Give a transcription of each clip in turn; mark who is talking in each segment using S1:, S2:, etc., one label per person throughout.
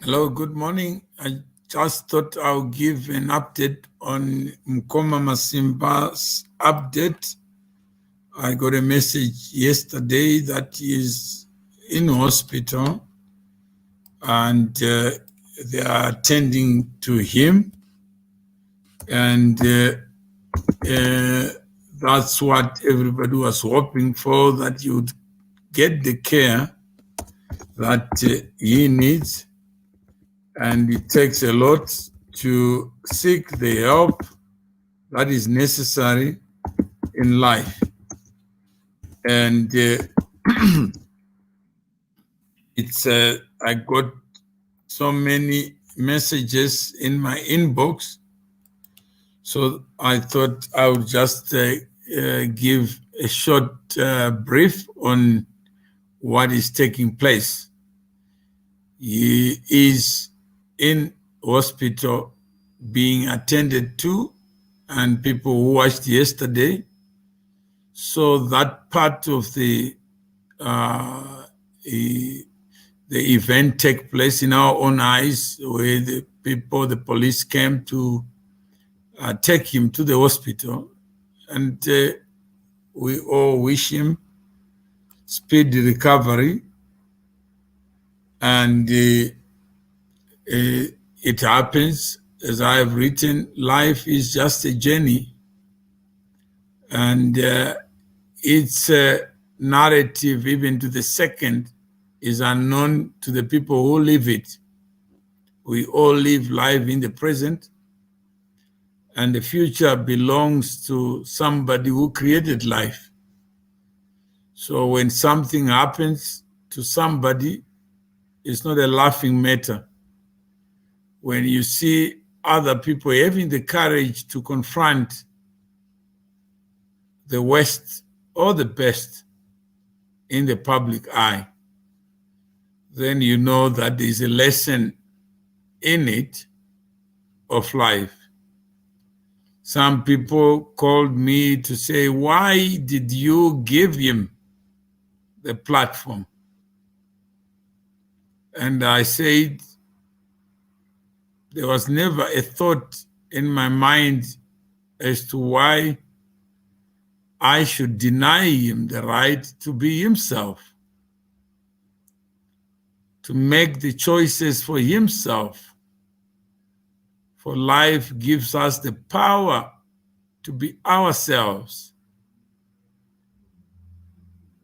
S1: Hello, good morning. I just thought I'll give an update on Mukoma Masimba's update. I got a message yesterday that he is in hospital and they are attending to him. And that's what everybody was hoping for, that he would get the care that he needs. And it takes a lot to seek the help that is necessary in life. And I got so many messages in my inbox, so I thought I would just give a short brief on what is taking place. He is in hospital being attended to, and people who watched yesterday saw that part of the event take place in our own eyes, where the police came to take him to the hospital, and we all wish him speedy recovery. And it happens, as I have written, life is just a journey, and its narrative, even to the second, is unknown to the people who live it. We all live life in the present, and the future belongs to somebody who created life. So when something happens to somebody, it's not a laughing matter. When you see other people having the courage to confront the worst or the best in the public eye, then you know that there's a lesson in it of life. Some people called me to say, why did you give him the platform? And I said, there was never a thought in my mind as to why I should deny him the right to be himself, to make the choices for himself. For life gives us the power to be ourselves.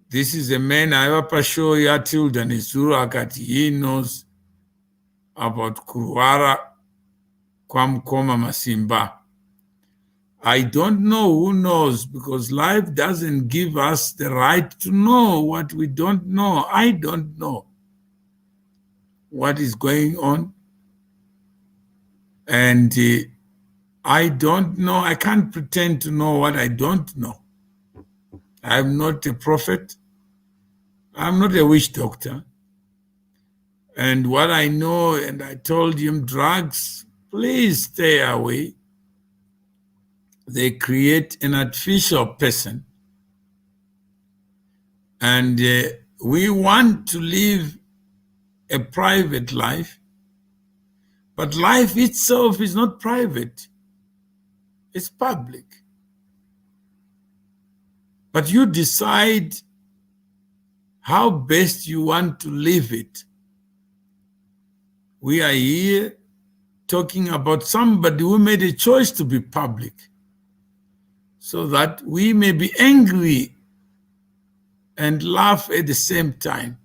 S1: This is a man aivapashowo yatilda nezuro akati he knows about kurwara kwaMukoma Masimba. I don't know who knows, because life doesn't give us the right to know what we don't know. I don't know what is going on. And I don't know. I can't pretend to know what I don't know. I'm not a prophet. I'm not a witch doctor. And what I know, and I told him, drugs, please stay away. They create an artificial person. And we want to live a private life, but life itself is not private. It's public. But you decide how best you want to live it. We are here talking about somebody who made a choice to be public, so that we may be angry and laugh at the same time.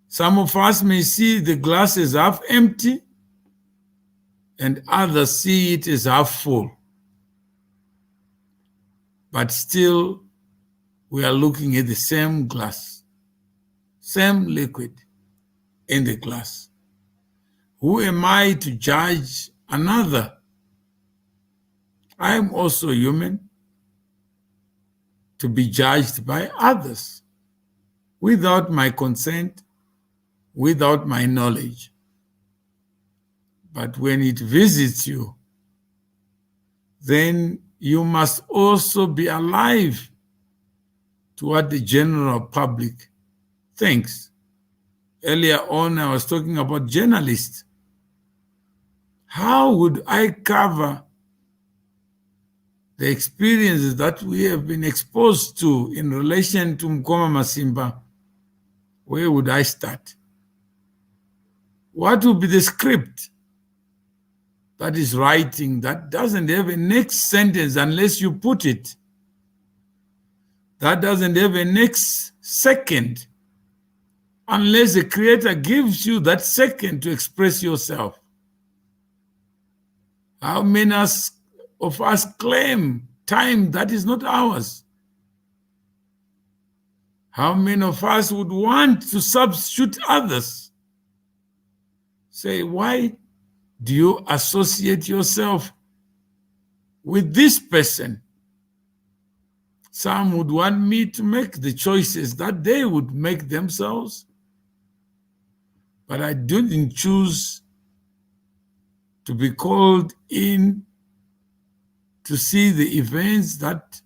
S1: Some of us may see the glass as half empty, and others see it as half full. But still, we are looking at the same glass, same liquid in the glass. Who am I to judge another? I am also human, to be judged by others without my consent, without my knowledge. But when it visits you, then you must also be alive to what the general public thinks Earlier on, I was talking about journalists. How would I cover the experiences that we have been exposed to in relation to Mukoma Masimba? Where would I start? What would be the script that is writing that doesn't have a next sentence unless you put it? That doesn't have a next second unless the creator gives you that second to express yourself. How many of us claim time that is not ours? How many of us would want to substitute others? Say, why do you associate yourself with this person? Some would want me to make the choices that they would make themselves, but I didn't choose to be called in to see the events that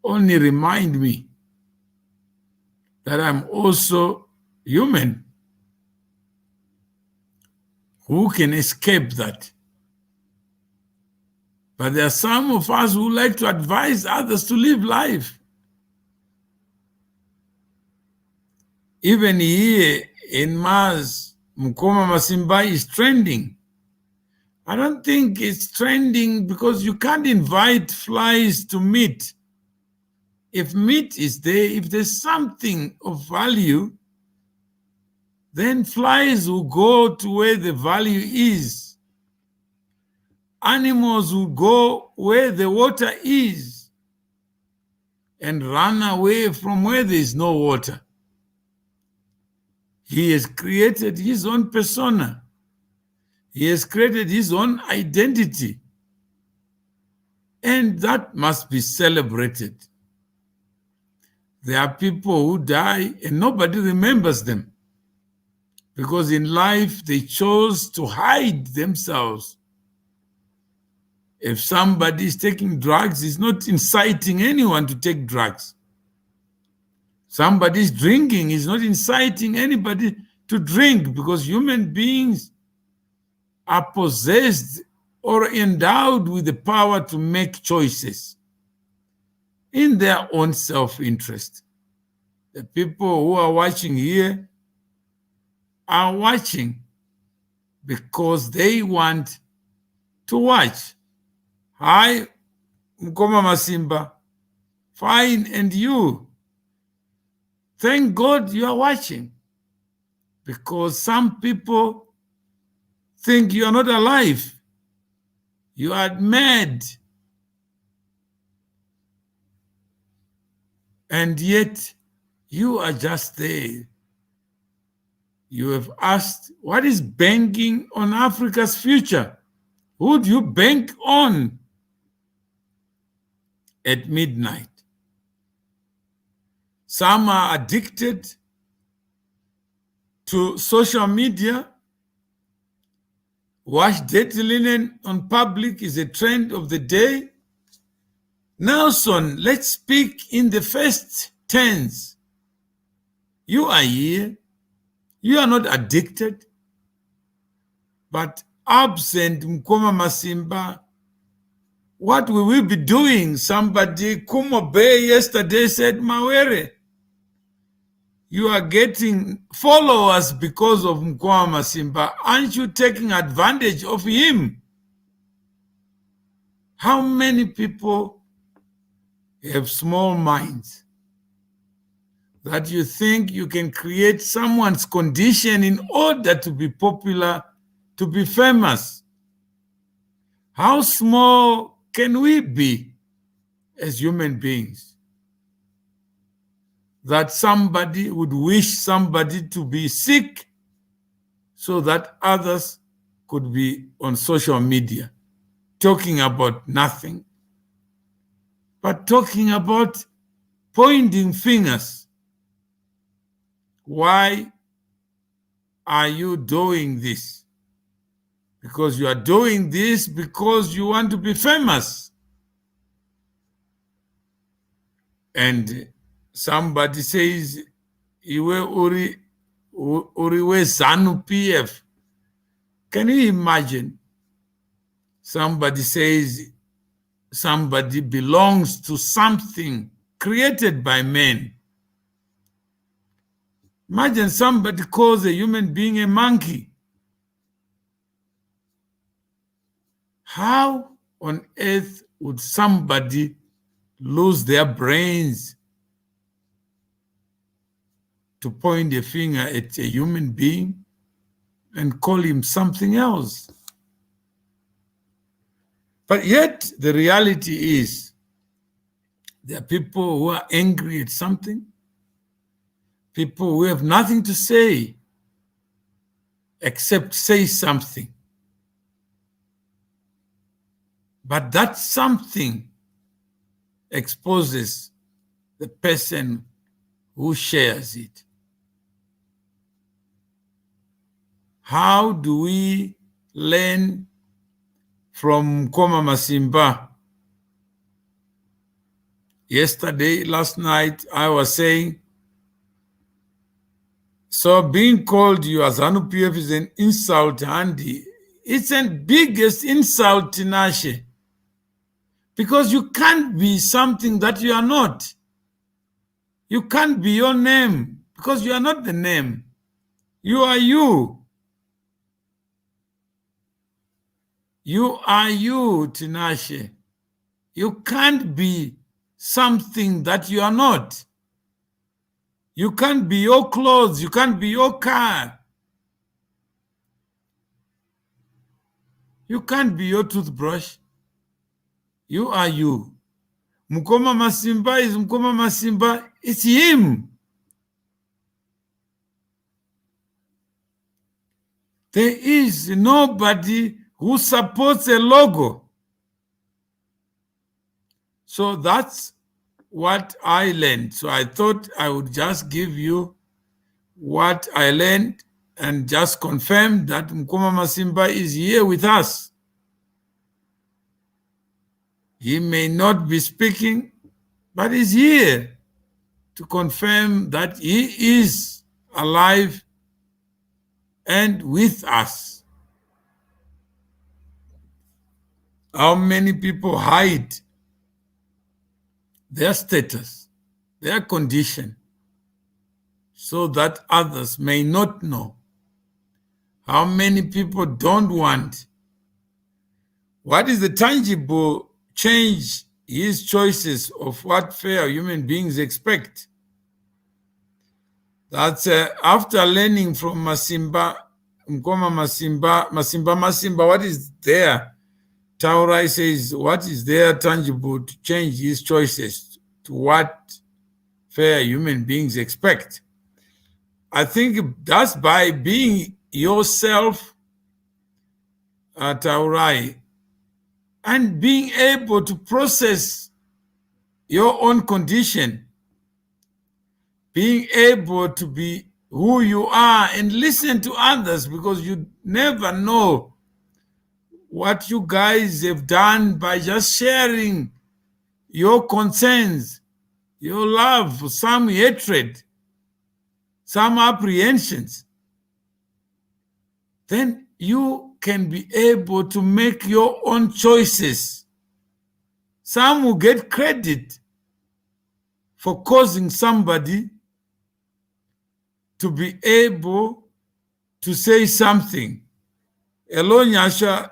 S1: only remind me that I'm also human. Who can escape that? But there are some of us who like to advise others to live life. Even here in Mars, Mukoma Masimba is trending. I don't think it's trending because you can't invite flies to meat. If meat is there, if there's something of value, then flies will go to where the value is. Animals will go where the water is and run away from where there is no water. He has created his own persona. He has created his own identity. And that must be celebrated. There are people who die and nobody remembers them because in life they chose to hide themselves. If somebody is taking drugs, it's not inciting anyone to take drugs. Somebody is drinking, is not inciting anybody to drink because human beings are possessed or endowed with the power to make choices in their own self-interest. The people who are watching here are watching because they want to watch. Hi, Mukoma Masimba. Fine, and you? Thank God you are watching because some people think you are not alive. You are mad. And yet you are just there. You have asked, what is banking on Africa's future? Who do you bank on at midnight? Some are addicted to social media. Wash dirty linen on public is a trend of the day. Nelson, let's speak in the first tense. You are here. You are not addicted. But absent Mukoma Masimba, what will we be doing? Somebody, Kumo Bay, yesterday said, Mawere, you are getting followers because of Mukoma Masimba. Aren't you taking advantage of him? How many people have small minds that you think you can create someone's condition in order to be popular, to be famous? How small can we be as human beings that somebody would wish somebody to be sick so that others could be on social media talking about nothing, but talking about pointing fingers? Why are you doing this? Because you are doing this because you want to be famous. And somebody says, Iwe Uri uriwe ZANU PF. Can you imagine? Somebody says somebody belongs to something created by men. Imagine somebody calls a human being a monkey. How on earth would somebody lose their brains to point a finger at a human being and call him something else? But yet, the reality is, there are people who are angry at something, people who have nothing to say except say something. But that something exposes the person who shares it. How do we learn from Mukoma Masimba? Last night, I was saying, so being called you as ZANU PF is an insult, Andy. It's the biggest insult, Tinashe. Because you can't be something that you are not. You can't be your name, because you are not the name. You are you. You are you, Tinashe. You can't be something that you are not. You can't be your clothes. You can't be your car. You can't be your toothbrush. You are you. Mukoma Masimba is Mukoma Masimba. It's him. There is nobody who supports a logo. So that's what I learned. So I thought I would just give you what I learned and just confirm that Mukoma Masimba is here with us. He may not be speaking, but he's here to confirm that he is alive and with us. How many people hide their status, their condition, so that others may not know? How many people don't want? What is the tangible change his choices of what fair human beings expect? That's after learning from Masimba, Mukoma Masimba, what is there? Taurai says, what is there tangible to change his choices to what fair human beings expect? I think that's by being yourself, Taurai, and being able to process your own condition, being able to be who you are and listen to others, because you never know what you guys have done by just sharing your concerns, your love, some hatred, some apprehensions. Then you can be able to make your own choices. Some will get credit for causing somebody to be able to say something. Elonyasha,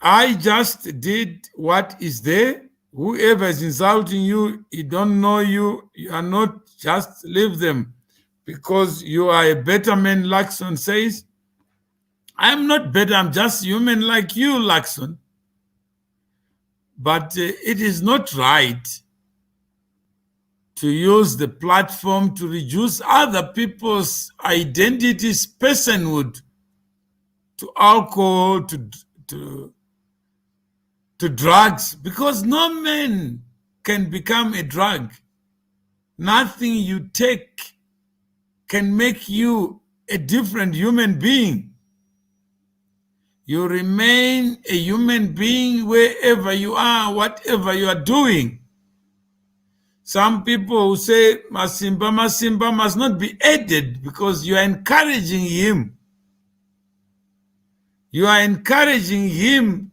S1: I just did what is there. Whoever is insulting you, he don't know you. You are not, just leave them, because you are a better man, Lakson says. I'm not better, I'm just human like you, Lakson. But it is not right to use the platform to reduce other people's identities, personhood, to alcohol, to drugs, because no man can become a drug. Nothing you take can make you a different human being. You remain a human being wherever you are, whatever you are doing. Some people who say Masimba must not be aided because you are encouraging him. You are encouraging him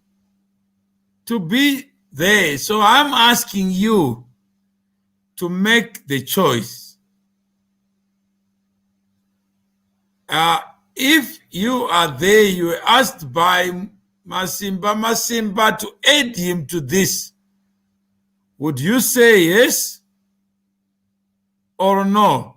S1: to be there. So I'm asking you to make the choice. If you are there, you are asked by Masimba to aid him to this, would you say yes or no?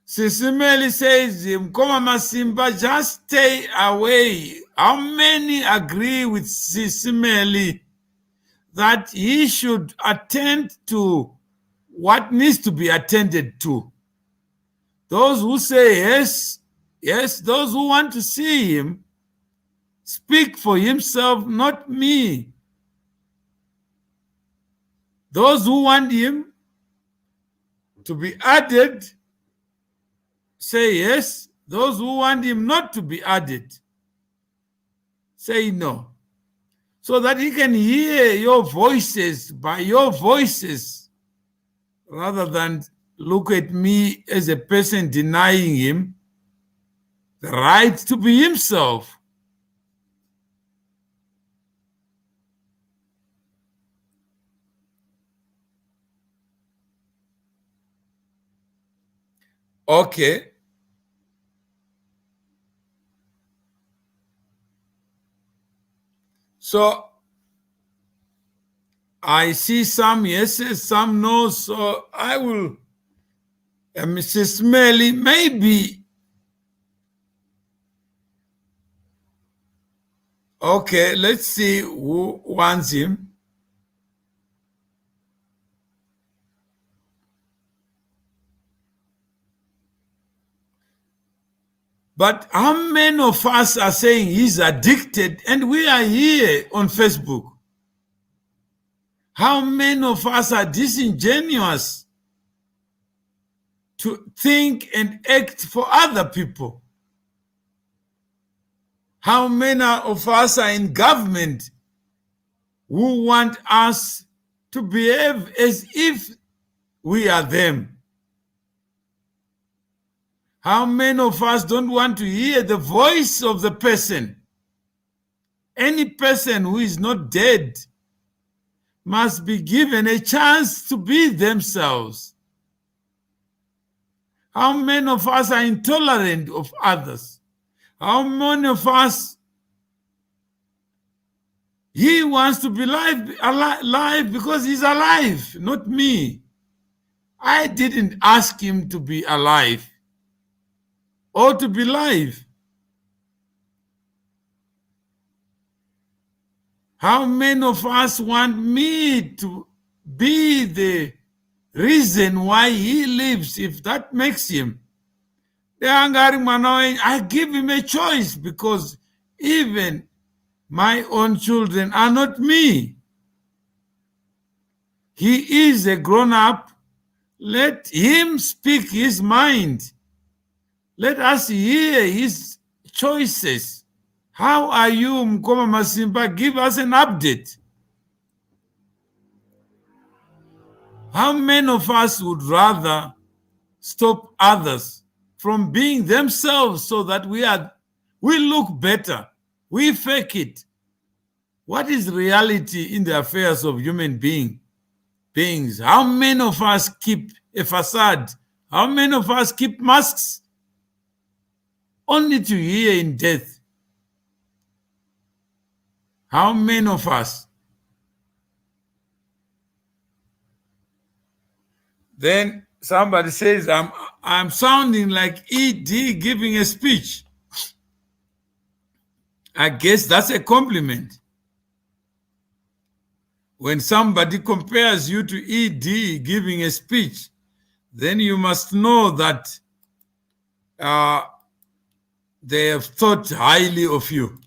S1: Sisimeli says, Mukoma Masimba, just stay away. How many agree with Sisimeli that he should attend to what needs to be attended to? Those who say yes, yes. Those who want to see him speak for himself, not me. Those who want him to be added, say yes. Those who want him not to be added, say no. So that he can hear your voices by your voices, rather than look at me as a person denying him the right to be himself. Okay. So I see some yeses, some no's. So I will, Mrs. Melly, maybe. Okay, let's see who wants him. But how many of us are saying he's addicted and we are here on Facebook? How many of us are disingenuous to think and act for other people? How many of us are in government who want us to behave as if we are them? How many of us don't want to hear the voice of the person? Any person who is not dead must be given a chance to be themselves. How many of us are intolerant of others? How many of us, he wants to be alive because he's alive, not me. I didn't ask him to be alive or to be live. How many of us want me to be the reason why he lives, if that makes him? I give him a choice because even my own children are not me. He is a grown-up. Let him speak his mind. Let us hear his choices. How are you, Mukoma Masimba? Give us an update. How many of us would rather stop others from being themselves so that we look better? We fake it. What is reality in the affairs of human beings? How many of us keep a facade? How many of us keep masks only to hear in death? How many of us? Then somebody says, I'm sounding like ED giving a speech. I guess that's a compliment. When somebody compares you to ED giving a speech, then you must know that they have thought highly of you.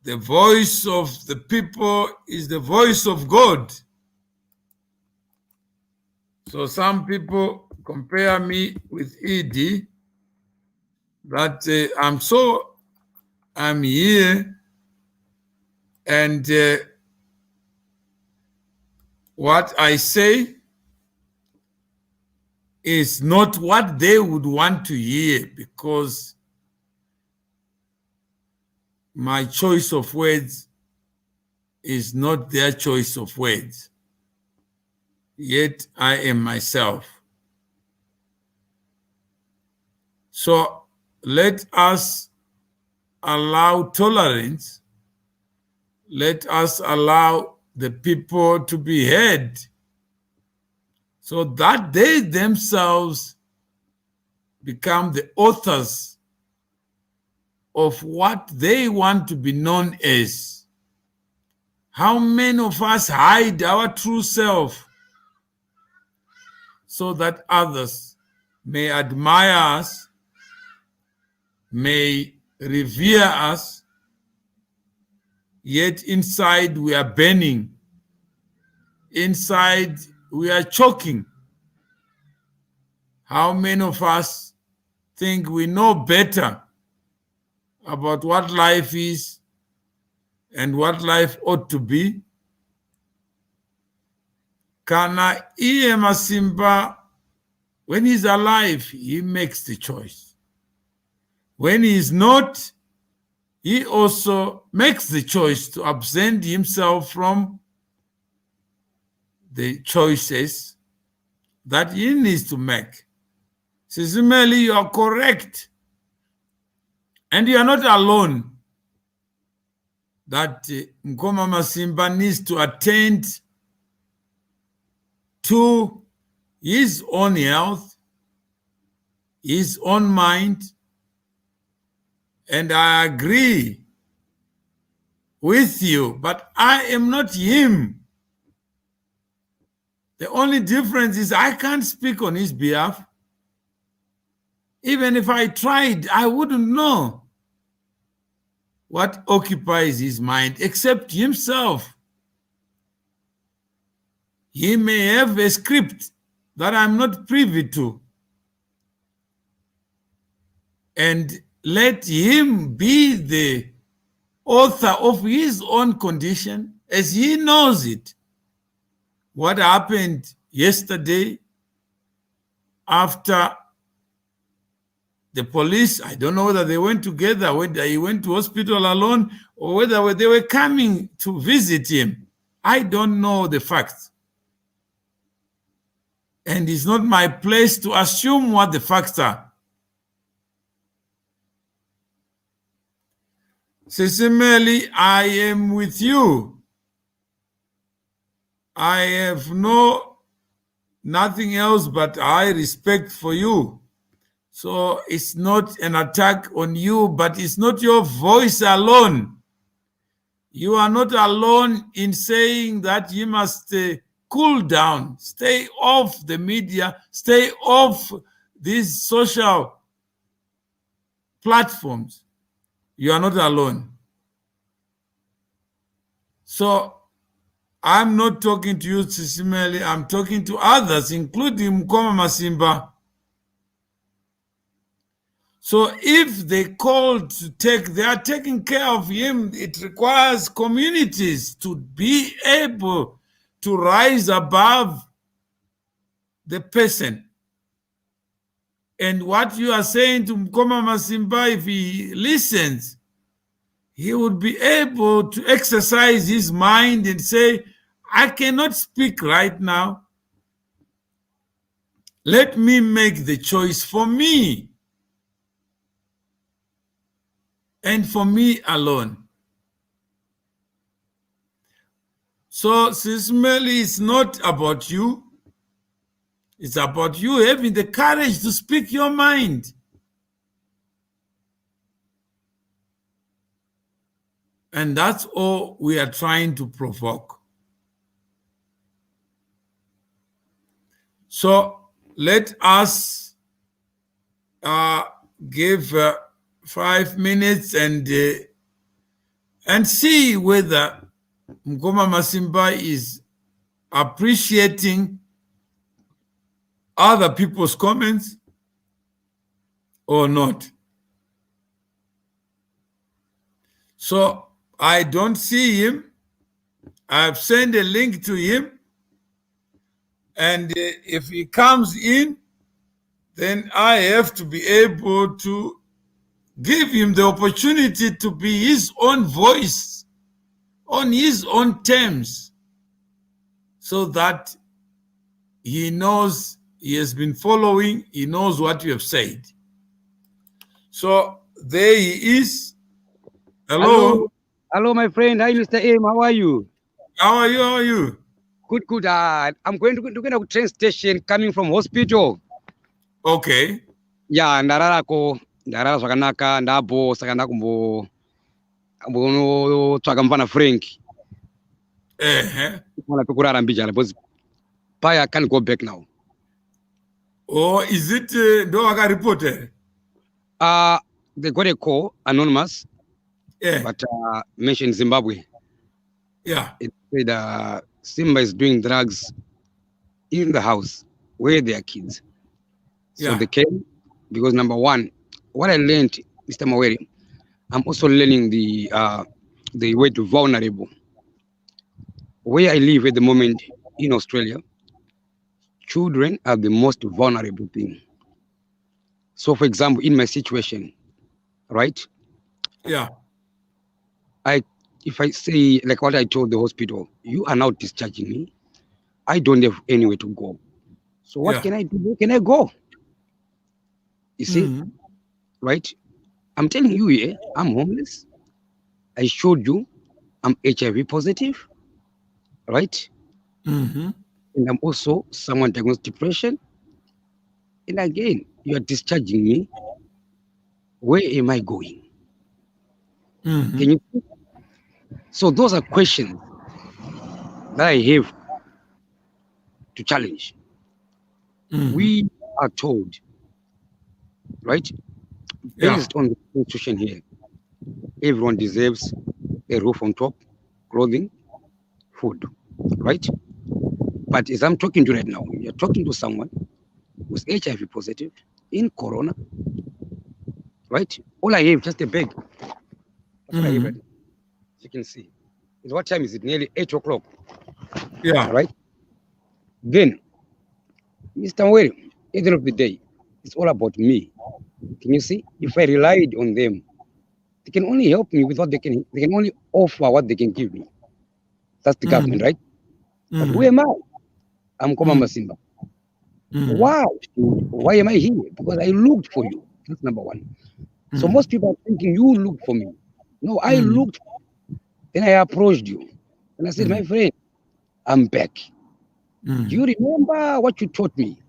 S1: The voice of the people is the voice of God. So some people compare me with ED, that I'm here and What I say is not what they would want to hear, because my choice of words is not their choice of words. Yet I am myself. So let us allow tolerance. Let us allow the people to be heard, so that they themselves become the authors of what they want to be known as. How many of us hide our true self so that others may admire us, may revere us, yet inside we are burning. Inside we are choking. How many of us think we know better about what life is and what life ought to be? Kana iye Masimba, when he's alive, he makes the choice. When he is not, he also makes the choice to absent himself from the choices that he needs to make. Sizimeli, you are correct. And you are not alone that Mukoma Masimba needs to attend to his own health, his own mind. And I agree with you, but I am not him. The only difference is I can't speak on his behalf. Even if I tried, I wouldn't know what occupies his mind except himself. He may have a script that I'm not privy to. And let him be the author of his own condition as he knows it. What happened yesterday after the police, I don't know whether they went together, whether he went to hospital alone, or whether they were coming to visit him. I don't know the facts. And it's not my place to assume what the facts are. Sisimeli, I am with you. I have nothing else but high respect for you. So it's not an attack on you, but it's not your voice alone. You are not alone in saying that you must cool down, stay off the media, stay off these social platforms. You are not alone. So I'm not talking to you, Sisimeli. I'm talking to others, including Mukoma Masimba. So if they called to they are taking care of him. It requires communities to be able to rise above the person. And what you are saying to Mukoma Masimba, if he listens, he would be able to exercise his mind and say, I cannot speak right now. Let me make the choice for me. And for me alone. So Sisimeli is not about you. It's about you having the courage to speak your mind. And that's all we are trying to provoke. So let us give 5 minutes and see whether Mukoma Masimba is appreciating other people's comments or not. So I don't see him. I've sent a link to him. And if he comes in, then I have to be able to give him the opportunity to be his own voice on his own terms, so that he knows he has been following, he knows what you have said. So there he is. Hello.
S2: Hello, my friend. Hi, Mr. M. How are you?
S1: How are you? How are you?
S2: Good, good. I'm going to train station coming from hospital.
S1: Okay.
S2: Yeah, ndarara zvakanaka ndabo saka ndakumbotsvaka mufana Frank. Mwana pekurara mbijana because I can't go back now.
S1: Oh, is it ndo reported?
S2: They got a call, anonymous.
S1: Yeah.
S2: But mentioned Zimbabwe.
S1: Yeah.
S2: It said Simba is doing drugs in the house where there are kids. So
S1: Yeah.
S2: they came because number one, what I learned, Mr. Maweri, I'm also learning the way to vulnerable. Where I live at the moment in Australia, children are the most vulnerable thing. So, for example, in my situation, right?
S1: Yeah.
S2: If I say like what I told the hospital, you are now discharging me. I don't have anywhere to go. So what can I do? Where can I go? You see, right? I'm telling you here, I'm homeless. I showed you I'm HIV positive, right? And I'm also someone diagnosed depression. And again, you are discharging me. Where am I going? Can you see? So those are questions that I have to challenge. We are told, right? Based on the constitution here, everyone deserves a roof on top, clothing, food, right? But as I'm talking to you right now, you're talking to someone who's HIV positive in Corona, right? All I have just a bag. That's what I have right now. You can see. What time is it? Nearly 8 o'clock.
S1: Yeah.
S2: Right? Then, Mr. Maweri, at the end of the day, it's all about me. Can you see? If I relied on them, they can only help me with what they can only offer what they can give me. That's the government, right? But who am I? I'm Mukoma Masimba. Why? Why am I here? Because I looked for you. That's number one. So most people are thinking you looked for me. No, I looked. Then I approached you. And I said, my friend, I'm back. Do you remember what you taught me?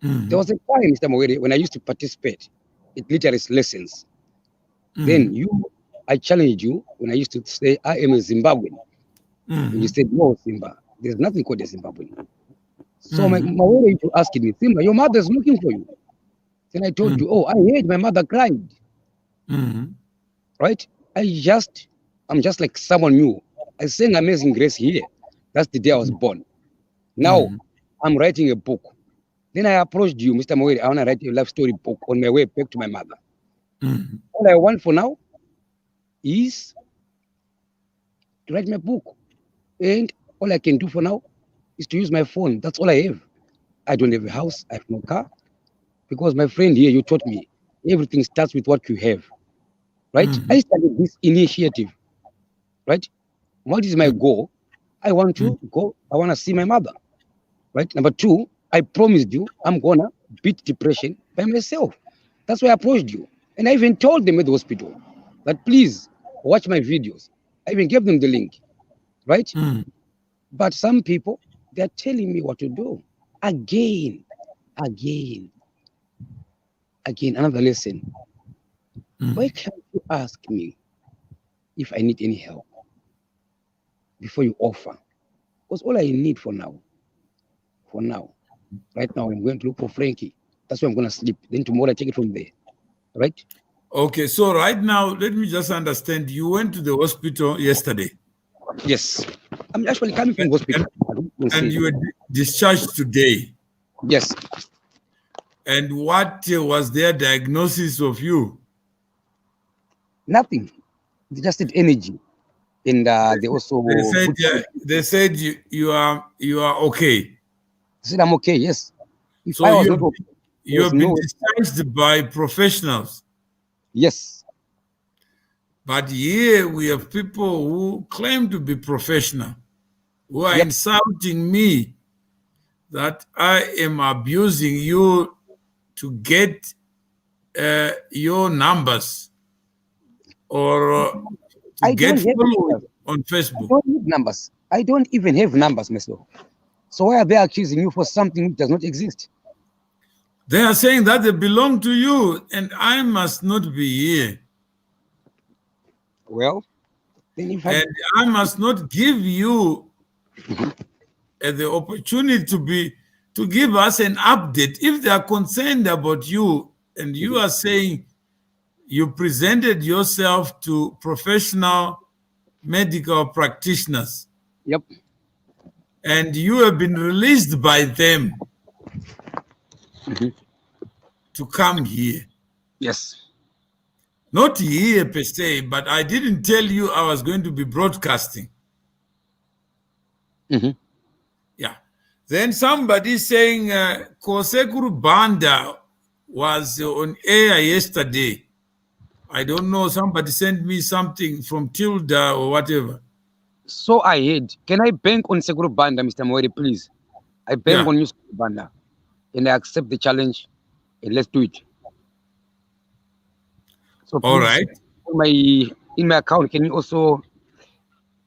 S2: There was a time, Mr. Maweri, when I used to participate in literacy lessons. Then I challenged you when I used to say, I am a Zimbabwean. And you said, no, Simba, there's nothing called a Zimbabwean. So my way to asking me, Simba, your mother's looking for you. Then I told you, oh, I heard my mother cried. Right? I'm just like someone new. I sang Amazing Grace here. That's the day I was born. Now I'm writing a book. Then I approached you, Mr. Maweri. I want to write a life story book on my way back to my mother. All I want for now is to write my book. And all I can do for now is to use my phone. That's all I have. I don't have a house. I have no car. Because my friend here, you taught me, everything starts with what you have. Right? I started this initiative. Right? What is my goal? I want to go. I want to see my mother. Right? Number two, I promised you I'm going to beat depression by myself. That's why I approached you. And I even told them at the hospital that please watch my videos. I even gave them the link. Right? But some people, they're telling me what to do. Again, another lesson. Why can't you ask me if I need any help before you offer? Because all I need for now, right now, I'm going to look for Frankie. That's where I'm going to sleep. Then tomorrow I take it from there. Right?
S1: Okay, so right now, let me just understand. You went to the hospital yesterday.
S2: Yes. I'm actually coming from hospital.
S1: And you were discharged today.
S2: Yes.
S1: And what was their diagnosis of you?
S2: Nothing. They just said energy. And they also
S1: they said you are okay.
S2: said, I'm okay, yes. If
S1: So
S2: I was not okay,
S1: you
S2: there's
S1: have been
S2: no way.
S1: discharged by professionals.
S2: Yes.
S1: But here we have people who claim to be professional, who are
S2: Yep.
S1: insulting me that I am abusing you to get your numbers or to
S2: I
S1: get
S2: don't have
S1: followers
S2: numbers.
S1: on
S2: I
S1: Facebook.
S2: don't need numbers. I don't even have numbers myself. So why are they accusing you for something which does not exist?
S1: They are saying that they belong to you and I must not be here.
S2: Well, then if I
S1: And I must not give you the opportunity to give us an update. If they are concerned about you and you are saying you presented yourself to professional medical practitioners
S2: yep.
S1: and you have been released by them to come here.
S2: Yes.
S1: Not here per se, but I didn't tell you I was going to be broadcasting.
S2: Mm-hmm.
S1: Yeah. Then somebody saying Kosekuru Banda was on air yesterday. I don't know. Somebody sent me something from Tilda or whatever.
S2: So I heard. Can I bank on Seguro Banda, Mr. Moeri, please? I bank
S1: Yeah.
S2: on you, Seguro Banda, and I accept the challenge, and let's do it. So
S1: All
S2: please,
S1: right.
S2: in my account, can you also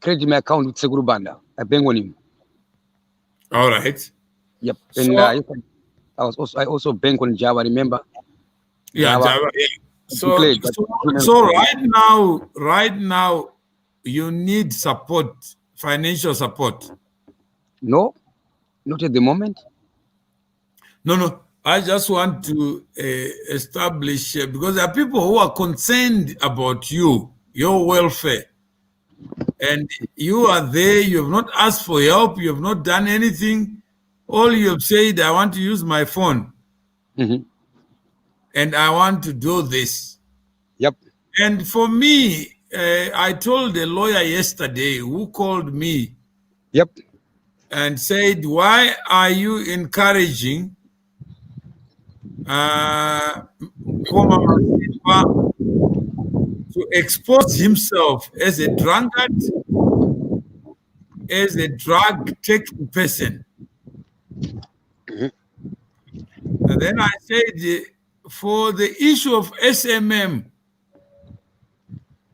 S2: credit my account with Seguro Banda? I bank on him.
S1: All right.
S2: Yep. And
S1: So
S2: I also bank on Java. Remember,
S1: yeah,
S2: Java
S1: Java, yeah. So
S2: declared that.
S1: so right now, you need support, financial support.
S2: No, not at the moment.
S1: No. I just want to establish because there are people who are concerned about you, your welfare, and you are there. You have not asked for help. You have not done anything. All you have said, I want to use my phone,
S2: Mm-hmm.
S1: and I want to do this.
S2: Yep.
S1: And for me, I told a lawyer yesterday who called me
S2: Yep.
S1: and said, "Why are you encouraging Mukoma Masimba to expose himself as a drunkard, as a drug-taking person?" And then I said, for the issue of SMM,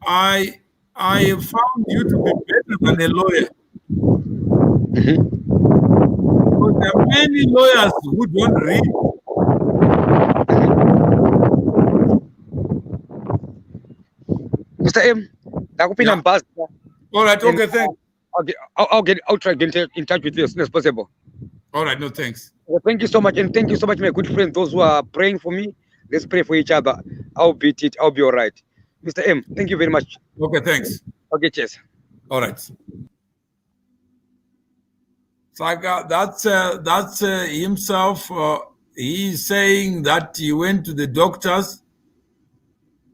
S1: I have found you to be better than a lawyer. Because there are many lawyers who don't read.
S2: Mr. M,
S1: Yeah.
S2: bus,
S1: All right.
S2: and
S1: Okay. Thanks.
S2: I'll try to get in touch with you as soon as possible.
S1: All right. No, thanks.
S2: Well, thank you so much, and thank you so much, my good friends. Those who are praying for me, let's pray for each other. I'll beat it. I'll be all right. Mr. M, thank you very much.
S1: Okay. Thanks.
S2: Okay, cheers.
S1: All right. Saga, that's himself. He's saying that he went to the doctors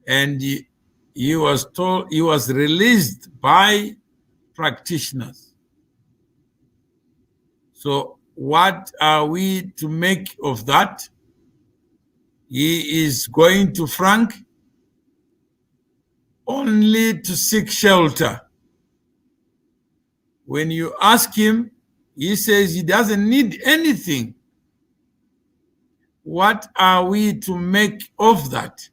S1: and he was told he was released by practitioners. So what are we to make of that? He is going to Frank only to seek shelter. When you ask him, he says he doesn't need anything. What are we to make of that?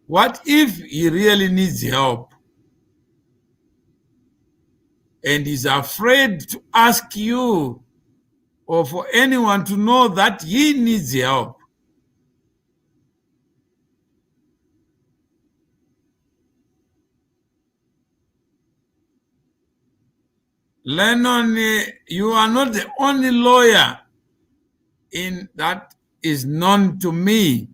S1: What if he really needs help and is afraid to ask you or for anyone to know that he needs help? Lennon, you are not the only lawyer in that is known to me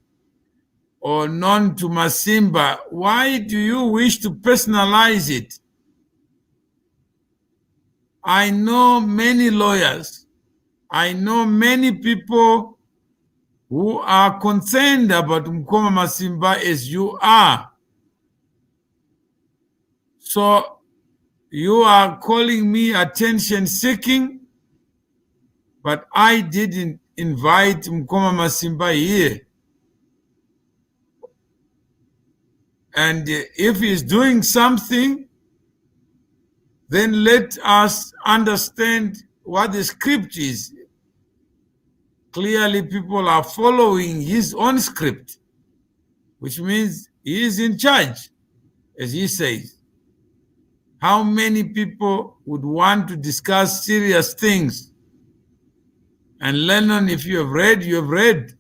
S1: or known to Masimba. Why do you wish to personalize it? I know many lawyers. I know many people who are concerned about Mukoma Masimba as you are. So you are calling me attention seeking, but I didn't invite Mukoma Masimba here. And if he's doing something, then let us understand what the script is. Clearly, people are following his own script, which means he is in charge, as he says. How many people would want to discuss serious things? And Lennon, if you have read, you have read.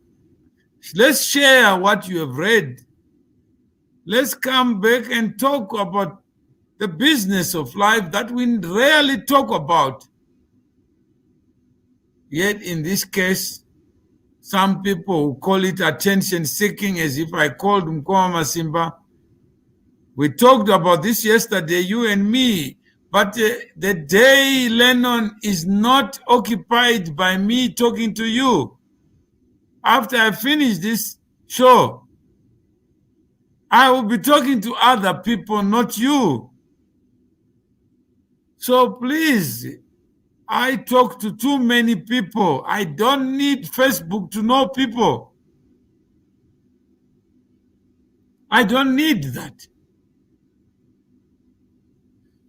S1: Let's share what you have read. Let's come back and talk about the business of life that we rarely talk about. Yet in this case, some people call it attention seeking, as if I called Mukoma Masimba. We talked about this yesterday, you and me. But the day, Lennon, is not occupied by me talking to you. After I finish this show, I will be talking to other people, not you. So please, I talk to too many people. I don't need Facebook to know people. I don't need that.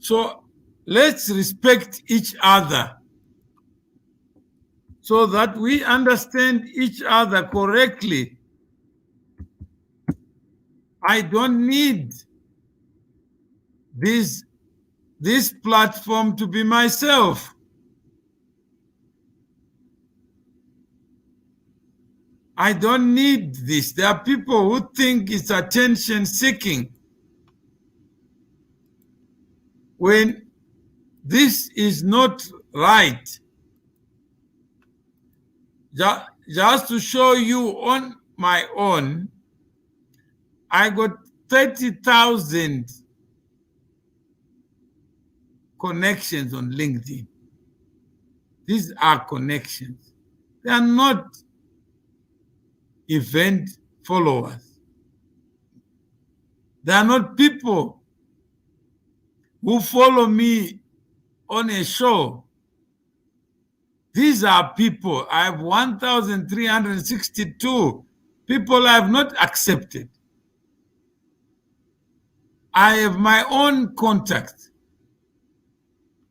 S1: So let's respect each other so that we understand each other correctly. I don't need this platform to be myself. I don't need this. There are people who think it's attention seeking, when this is not right. Just to show you on my own, I got 30,000 connections on LinkedIn. These are connections. They are not event followers. They are not people who follow me on a show. These are people. I have 1,362 people I have not accepted. I have my own contact.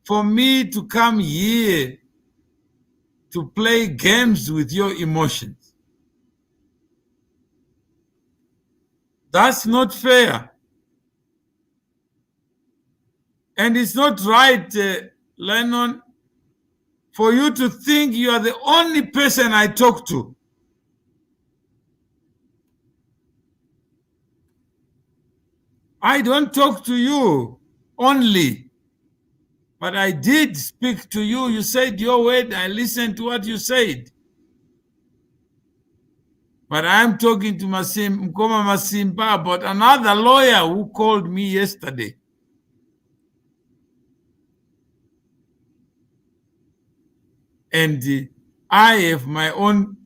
S1: For me to come here to play games with your emotions, that's not fair. And it's not right, Lennon, for you to think you are the only person I talk to. I don't talk to you only, but I did speak to you. You said your word. I listened to what you said. But I'm talking to Mukoma Masimba about another lawyer who called me yesterday. And I have my own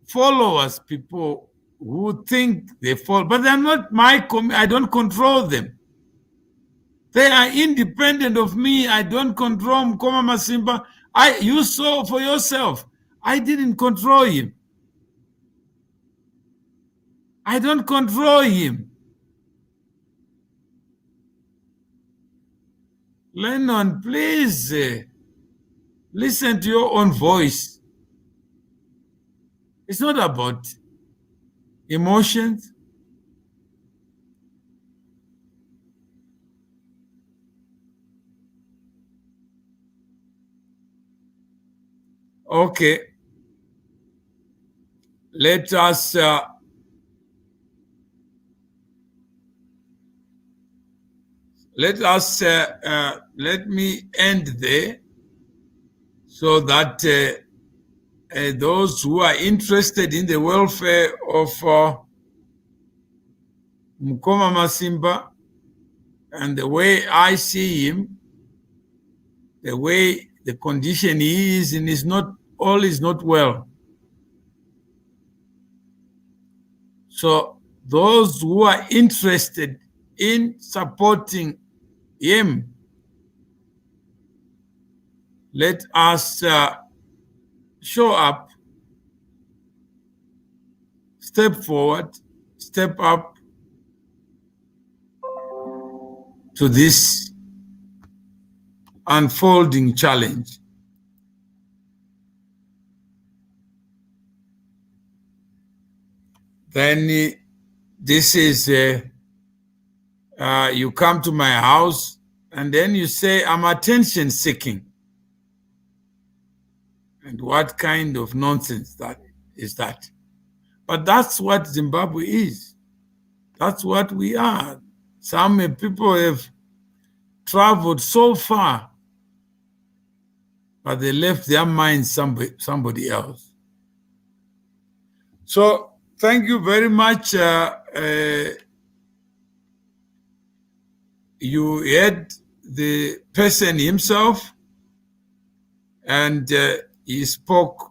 S1: followers, people who think they follow, but they're not I don't control them. They are independent of me. I don't control Mukoma Masimba. You saw for yourself. I didn't control him. I don't control him. Lennon, please listen to your own voice. It's not about emotions. Okay. Let us let me end there so that those who are interested in the welfare of Mukoma Masimba and the way I see him, the way the condition he is in, is not all is not well. So those who are interested in supporting him. Let us show up, step forward, step up to this unfolding challenge. Then this is, you come to my house and then you say, I'm attention seeking. And what kind of nonsense that is that? But that's what Zimbabwe is. That's what we are. Some people have traveled so far, but they left their minds somebody else. So thank you very much. You heard the person himself, and he spoke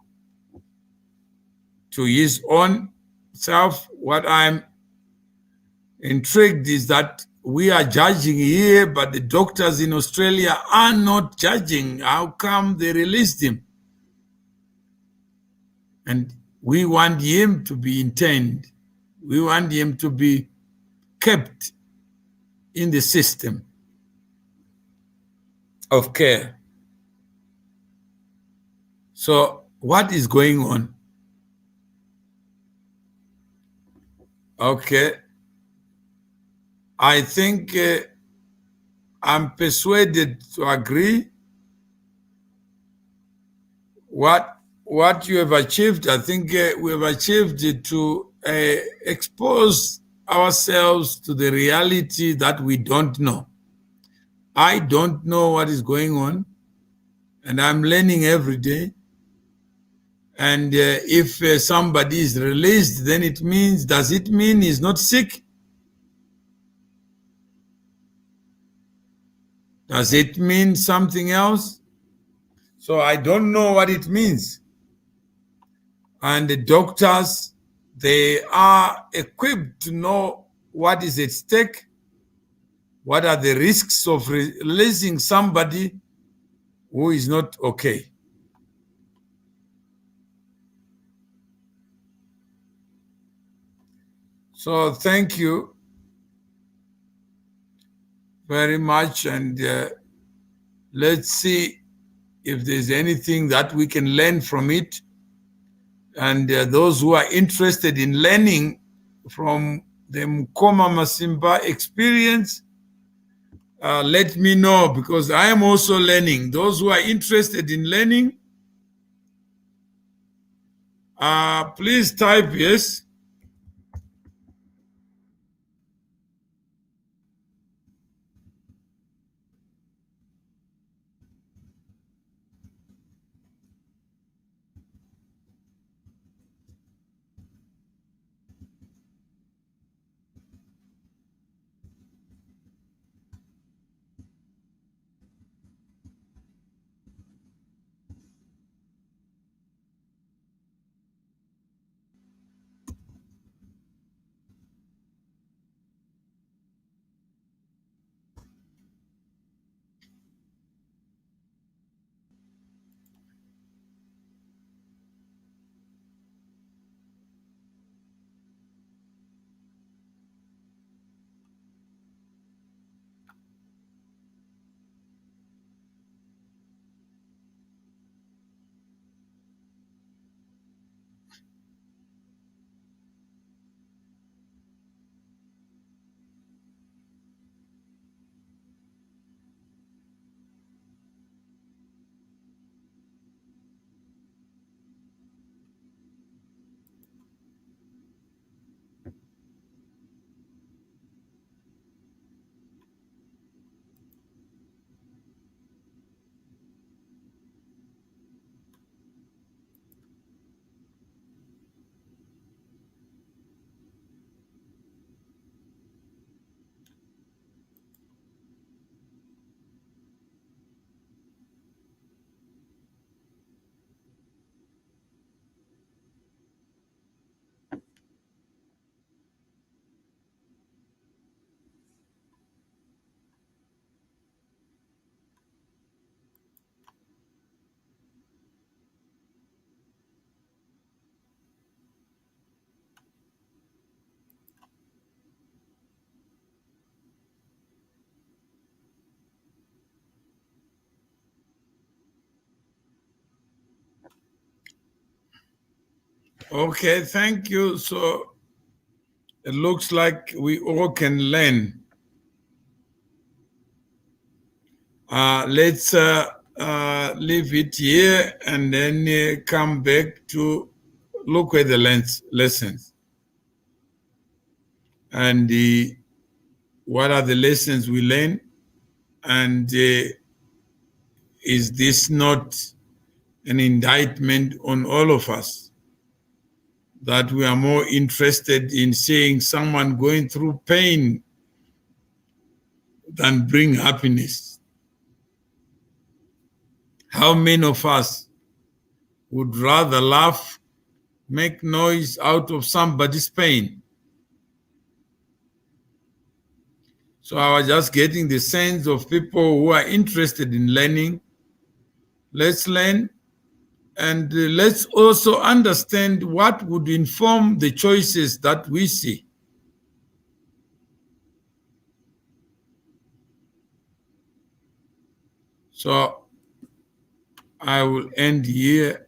S1: to his own self. What I'm intrigued is that we are judging here, but the doctors in Australia are not judging. How come they released him? And we want him to be interned. We want him to be kept in the system of care. So what is going on? Okay. I think I'm persuaded to agree. What you have achieved, I think we have achieved to expose ourselves to the reality that we don't know. I don't know what is going on, and I'm learning every day. And if somebody is released, then does it mean he's not sick? Does it mean something else? So I don't know what it means. And the doctors, they are equipped to know what is at stake, what are the risks of releasing somebody who is not okay. So thank you very much, and let's see if there's anything that we can learn from it. And those who are interested in learning from the Mukoma Masimba experience, let me know, because I am also learning. Those who are interested in learning, please type yes. Okay, thank you. So it looks like we all can learn. Let's leave it here and then come back to look at the lessons and what are the lessons we learn, and is this not an indictment on all of us that we are more interested in seeing someone going through pain than bring happiness? How many of us would rather laugh, make noise out of somebody's pain? So I was just getting the sense of people who are interested in learning. Let's learn, and let's also understand what would inform the choices that we see. So I will end here.